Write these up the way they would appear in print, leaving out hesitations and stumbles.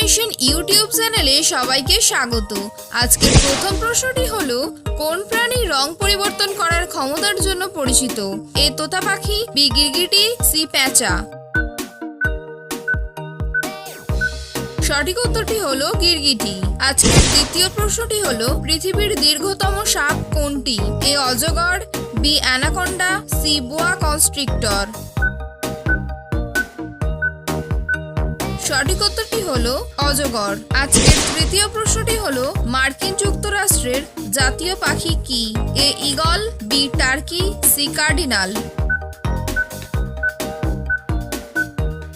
Animation YouTube চ্যানেলে সবাইকে স্বাগত। আজকের প্রথম প্রশ্নটি হলো, কোন প্রাণী রং পরিবর্তন করার ক্ষমতার জন্য পরিচিত? এ তোতা পাখি, বি গিরগিটি, সি প্যাঁচা। সঠিক উত্তরটি হলো গিরগিটি। আজকের দ্বিতীয় প্রশ্নটি হলো, পৃথিবীর দীর্ঘতম সাপ কোনটি? এ অজগর, বি অ্যানাকোন্ডা, সি বোয়া কনস্ট্রিক্টর। সঠিক উত্তরটি হলো অজগর। আজকের তৃতীয় প্রশ্নটি হলো, মার্কিন যুক্তরাষ্ট্রের জাতীয় পাখি কি? A eagle, B turkey, C cardinal.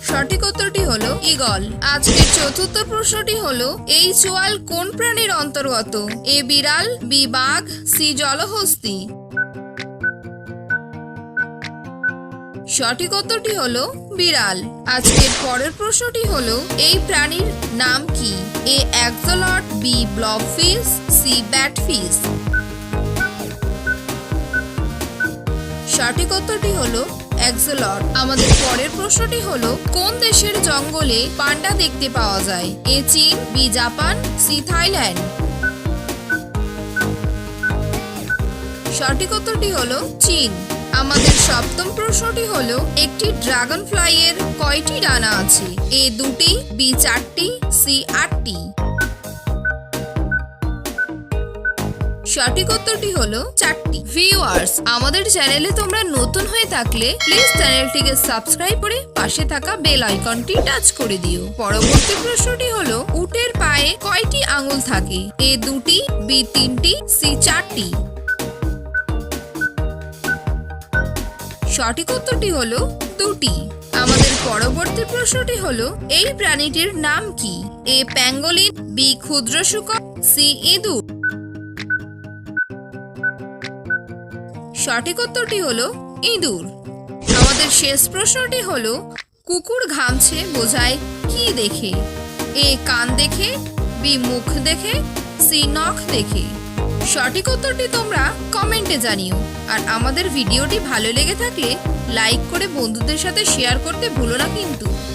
সঠিক উত্তরটি হলো ঈগল। আজকের চতুর্থ প্রশ্নটি হলো, এই চোয়াল কোন প্রাণীর অন্তর্গত? এ বিড়াল, বি বাঘ, সি জলহস্তী। সঠিক উত্তরটি হলো বিড়াল। আজকের পরের প্রশ্নটি হলো, এই প্রাণীর নাম কি? এ অ্যাক্সলট, বি ব্লবফিশ, সি ব্যাটফিশ। সঠিক উত্তরটি হলো অ্যাক্সলট। আমাদের পরের প্রশ্নটি হলো, কোন দেশের জঙ্গলে পান্ডা দেখতে পাওয়া যায়? এ চীন, বি জাপান, সি থাইল্যান্ড। সঠিক উত্তরটি হলো চীন। আমাদের সপ্তম প্রশ্নটি হলো, একটি ড্রাগন ফ্লাই এর কয়টি ডানা আছে? এ দুটি, বি চারটি, সি আটটি। সঠিক উত্তরটি হলো চারটি। ভিউয়ার্স, আমাদের চ্যানেলে তোমরা নতুন হয়ে থাকলে প্লিজ চ্যানেলটিকে সাবস্ক্রাইব করে পাশে থাকা বেল আইকনটি টাচ করে দিও। পরবর্তী প্রশ্নটি হলো, উটের পায়ে কয়টি আঙুল থাকে? এ দুটি, বি তিনটি, সি চারটি। সঠিক উত্তরটি হলো দুটি। আমাদের পরবর্তী প্রশ্নটি হলো, এই প্রাণীটির নাম কি? এ প্যাঙ্গোলিন, বি ক্ষুদ্র শুকর, সি ইঁদুর। সঠিক উত্তরটি হলো ইঁদুর। আমাদের শেষ প্রশ্নটি হলো, কুকুর ঘামছে বোঝায় কি দেখে? এ কান দেখে, বি মুখ দেখে, সি নখ দেখে। সঠিক উত্তরটি তোমরা কমেন্টে জানিও। আর আমাদের ভিডিওটি ভালো লেগে থাকলে লাইক করে বন্ধুদের সাথে শেয়ার করতে ভুলো না কিন্তু।